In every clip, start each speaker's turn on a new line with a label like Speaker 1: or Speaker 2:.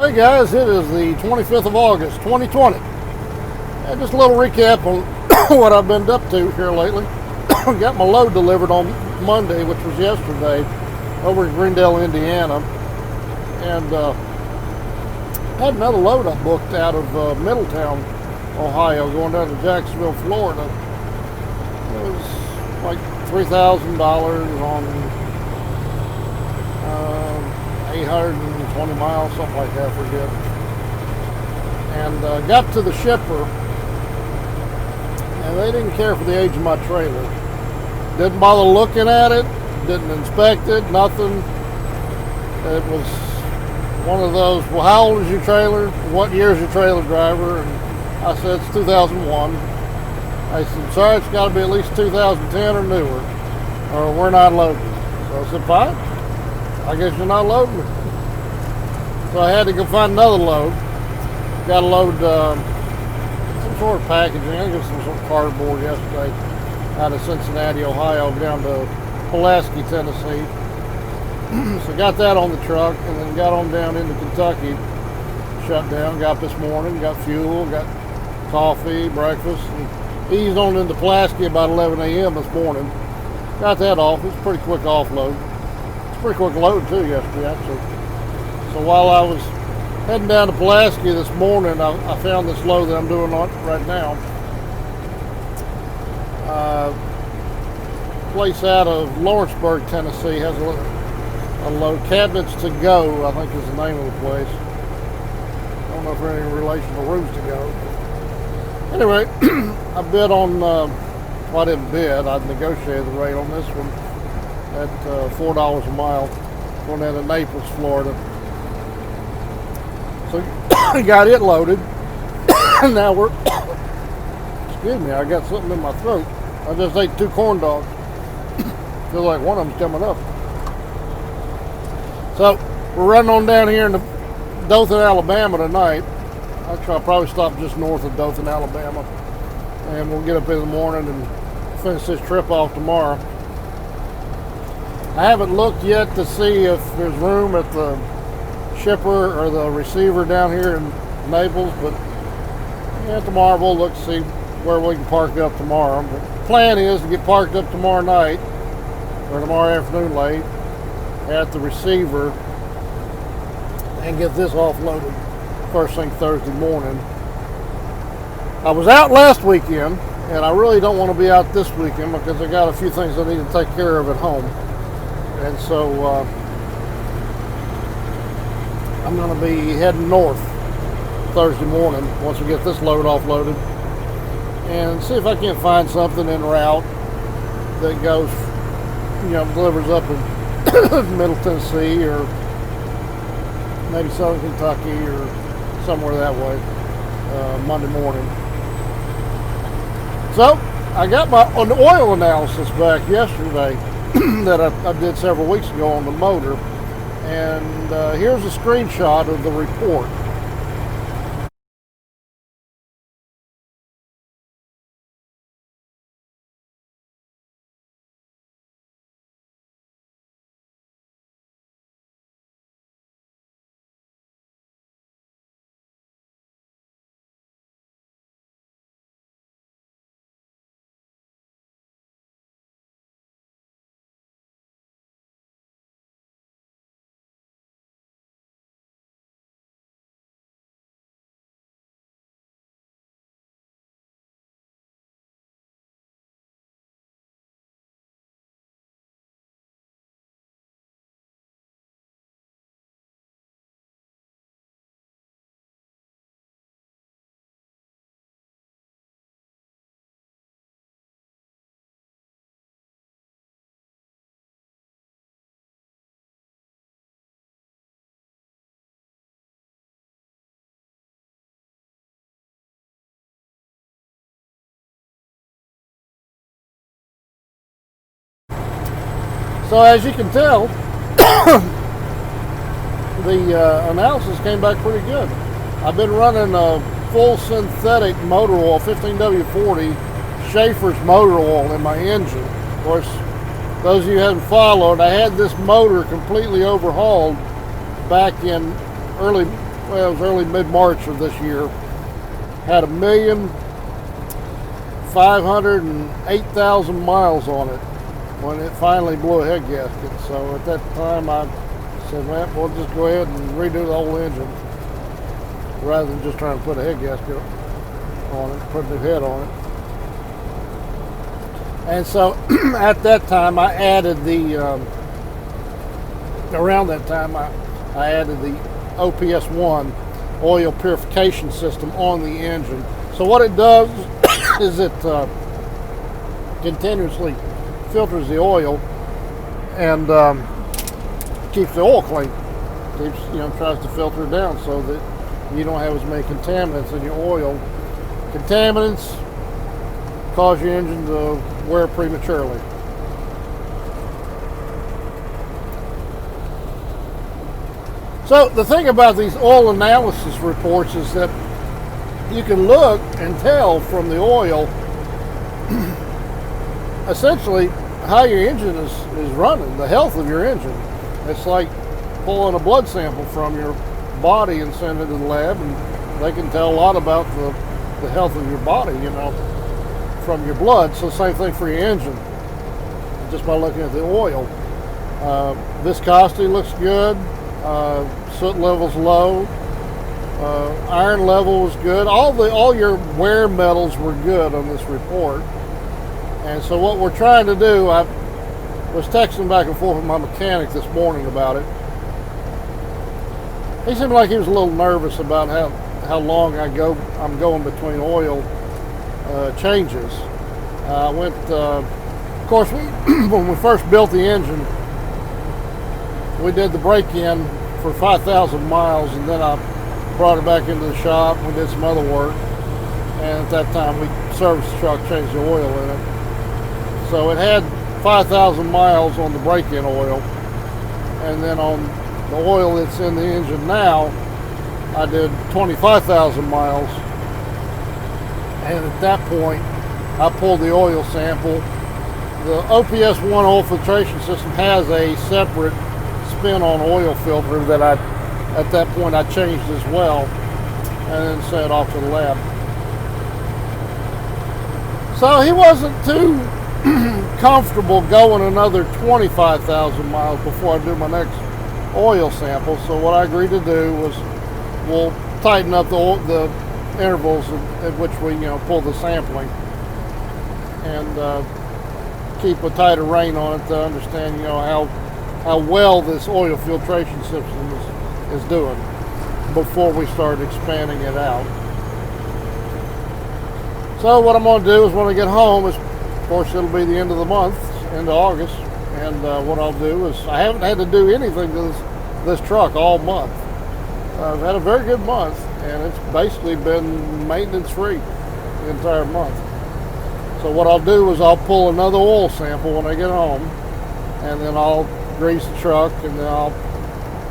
Speaker 1: Hey guys, it is the 25th of August, 2020. And just a little recap on what I've been up to here lately. Got my load delivered on Monday, which was yesterday, over in Greendale, Indiana. And had another load I booked out of Middletown, Ohio, going down to Jacksonville, Florida. It was like $3,000 on 820 miles, something like that, I forget. And got to the shipper, and they didn't care for the age of my trailer. Didn't bother looking at it, didn't inspect it, nothing. It was one of those, well, how old is your trailer? What year is your trailer, driver? And I said, it's 2001. I said, sorry, it's got to be at least 2010 or newer, or we're not loading. So I said, fine. I guess you're not loading it. So I had to go find another load. Got to load some sort of packaging. I think it was some sort of cardboard yesterday out of Cincinnati, Ohio, down to Pulaski, Tennessee. So got that on the truck and then got on down into Kentucky. Shut down, got this morning, got fuel, got coffee, breakfast, and eased on into Pulaski about 11 a.m. this morning. Got that off. It's a pretty quick offload. Pretty quick load too yesterday, actually. So while I was heading down to Pulaski this morning, I found this load that I'm doing right now. Place out of Lawrenceburg, Tennessee has a load. Cabinets to Go, I think is the name of the place. I don't know if they're any relation to Rooms to Go. Anyway, I bid on, well, I didn't bid, I negotiated the rate on this one at $4 a mile, going down to Naples, Florida. So got it loaded. Now we're, excuse me, I got something in my throat. I just ate 2 corn dogs. Feel like one of them's coming up. So we're running on down here in Dothan, Alabama tonight. I'll probably stop just north of Dothan, Alabama, and we'll get up in the morning and finish this trip off tomorrow. I haven't looked yet to see if there's room at the shipper or the receiver down here in Naples, but yeah, tomorrow we'll look to see where we can park up tomorrow. But the plan is to get parked up tomorrow night or tomorrow afternoon late at the receiver and get this offloaded first thing Thursday morning. I was out last weekend, and I really don't want to be out this weekend because I got a few things I need to take care of at home. And so I'm going to be heading north Thursday morning once we get this load offloaded and see if I can't find something en route that goes, delivers up in Middle Tennessee or maybe Southern Kentucky or somewhere that way Monday morning. So I got my oil analysis back yesterday that I did several weeks ago on the motor, and here's a screenshot of the report. So as you can tell, the analysis came back pretty good. I've been running a full synthetic motor oil, 15W40 Schaefer's motor oil in my engine. Of course, those of you who haven't followed, I had this motor completely overhauled back in early well, it was early mid-March of this year, had 1,508,000 miles on it when it finally blew a head gasket. So at that time I said, well, we'll just go ahead and redo the whole engine rather than just trying to put a head gasket on it, put a new head on it. And so at that time I added around that time I added the OPS1 oil purification system on the engine. So what it does is it continuously filters the oil and keeps the oil clean. Keeps, tries to filter it down so that you don't have as many contaminants in your oil. Contaminants cause your engine to wear prematurely. So the thing about these oil analysis reports is that you can look and tell from the oil essentially how your engine is running, the health of your engine. It's like pulling a blood sample from your body and sending it to the lab, and they can tell a lot about the health of your body, from your blood. So same thing for your engine, just by looking at the oil. Viscosity looks good, soot level's low, iron level was good. All your wear metals were good on this report. And so what we're trying to do, I was texting back and forth with my mechanic this morning about it. He seemed like he was a little nervous about how long I'm going between oil changes. I went, of course, when we first built the engine, we did the break-in for 5,000 miles, and then I brought it back into the shop. We did some other work, and at that time we serviced the truck, changed the oil in it. So it had 5,000 miles on the break-in oil, and then on the oil that's in the engine now, I did 25,000 miles, and at that point I pulled the oil sample. The OPS1 oil filtration system has a separate spin-on oil filter that at that point I changed as well, and then sent it off to the lab. So he wasn't too comfortable going another 25,000 miles before I do my next oil sample. So what I agreed to do was we'll tighten up the intervals at which we pull the sampling, and keep a tighter rein on it to understand how well this oil filtration system is doing before we start expanding it out. So what I'm going to do is when I get home, of course it'll be the end of the month, end of August, and what I'll do is I haven't had to do anything to this truck all month. I've had a very good month, and it's basically been maintenance free the entire month. So what I'll do is I'll pull another oil sample when I get home, and then I'll grease the truck, and then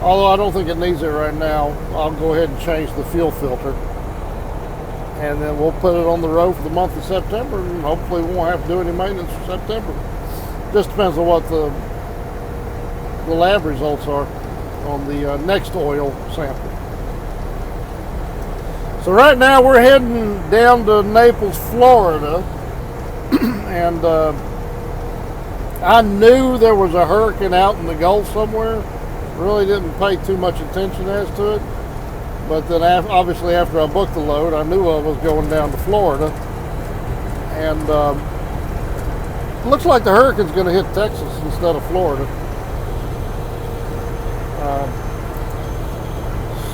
Speaker 1: although I don't think it needs it right now, I'll go ahead and change the fuel filter, and then we'll put it on the road for the month of September, and hopefully we won't have to do any maintenance for September. Just depends on what the lab results are on the next oil sample. So right now we're heading down to Naples, Florida, and I knew there was a hurricane out in the Gulf somewhere. Really didn't pay too much attention as to it, but then obviously after I booked the load, I knew I was going down to Florida, and looks like the hurricane's going to hit Texas instead of Florida.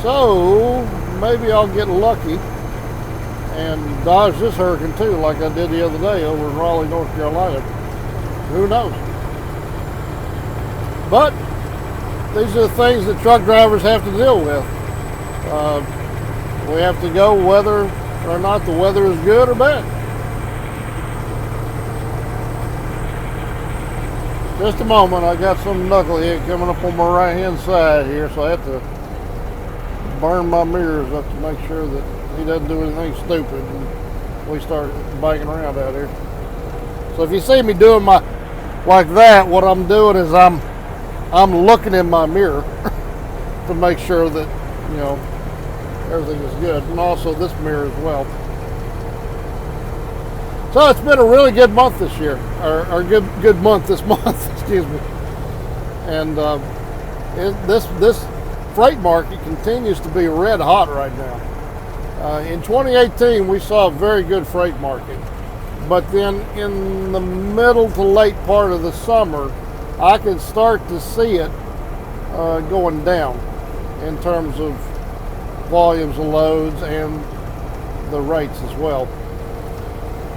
Speaker 1: So maybe I'll get lucky and dodge this hurricane too, like I did the other day over in Raleigh, North Carolina. Who knows? But these are the things that truck drivers have to deal with. We have to go whether or not the weather is good or bad. Just a moment, I got some knucklehead coming up on my right hand side here, so I have to burn my mirrors up to make sure that he doesn't do anything stupid and we start banging around out here. So if you see me doing like that, what I'm doing is I'm looking in my mirror to make sure that everything is good, and also this mirror as well. So it's been a really good month this year, or good month this month, excuse me. And this freight market continues to be red hot right now. In 2018, we saw a very good freight market, but then in the middle to late part of the summer, I could start to see it going down in terms of volumes of loads and the rates as well.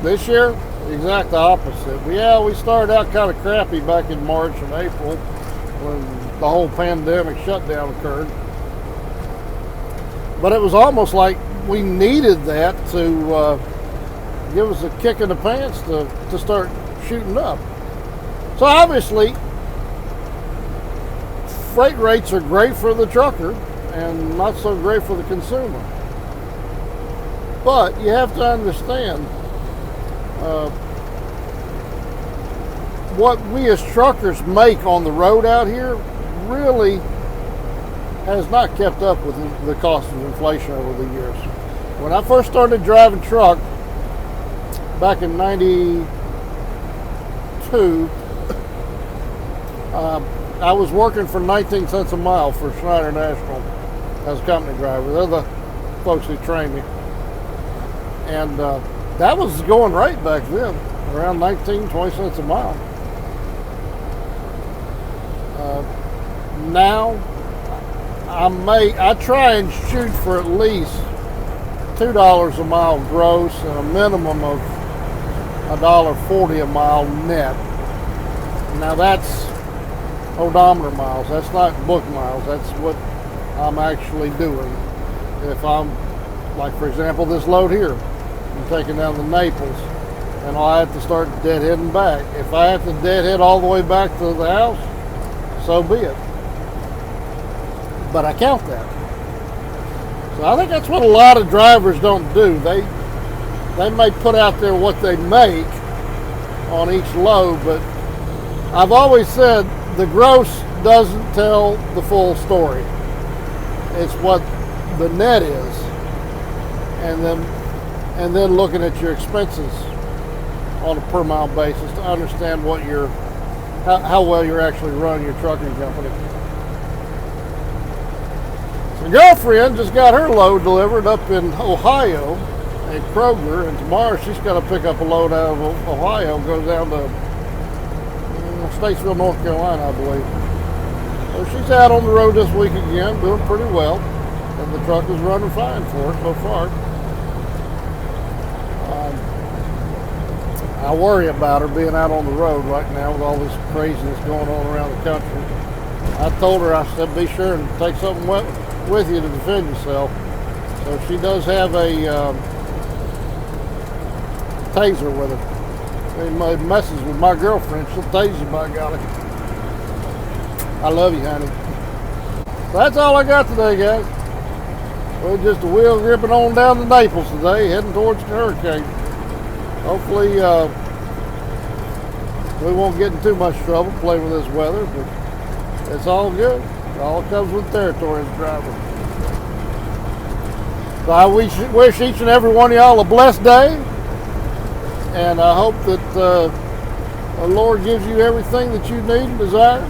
Speaker 1: This year, the exact opposite. We started out kind of crappy back in March and April when the whole pandemic shutdown occurred. But it was almost like we needed that to give us a kick in the pants to start shooting up. So obviously, freight rates are great for the trucker and not so great for the consumer. But you have to understand what we as truckers make on the road out here really has not kept up with the cost of inflation over the years. When I first started driving truck back in '92, I was working for 19 cents a mile for Schneider National as a company driver. They're the folks who trained me. And that was going right back then, around 19, 20 cents a mile. Now, I try and shoot for at least $2 a mile gross and a minimum of $1.40 a mile net. Now that's odometer miles. That's not book miles. That's what I'm actually doing. If I'm, like for example, this load here, I'm taking down the Naples, and I have to start deadheading back. If I have to deadhead all the way back to the house, so be it. But I count that. So I think that's what a lot of drivers don't do. They may put out there what they make on each load, but I've always said the gross doesn't tell the full story. It's what the net is, and then looking at your expenses on a per mile basis to understand what how well you're actually running your trucking company. My girlfriend just got her load delivered up in Ohio at Kroger, and tomorrow she's got to pick up a load out of Ohio and go down to Statesville, North Carolina, I believe. So she's out on the road this week again, doing pretty well, and the truck is running fine for her so far. I worry about her being out on the road right now with all this craziness going on around the country. I told her, I said, be sure and take something with you to defend yourself. So she does have a taser with her. If it messes with my girlfriend, she'll tase you, by golly. I love you, honey. So that's all I got today, guys. We're just a wheel gripping on down to Naples today, heading towards the hurricane. Hopefully, we won't get in too much trouble playing with this weather, but it's all good. It all comes with territory as a driver. So I wish each and every one of y'all a blessed day, and I hope that the Lord gives you everything that you need and desire.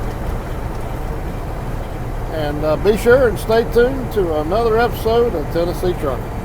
Speaker 1: And be sure and stay tuned to another episode of Tennessee Trucking.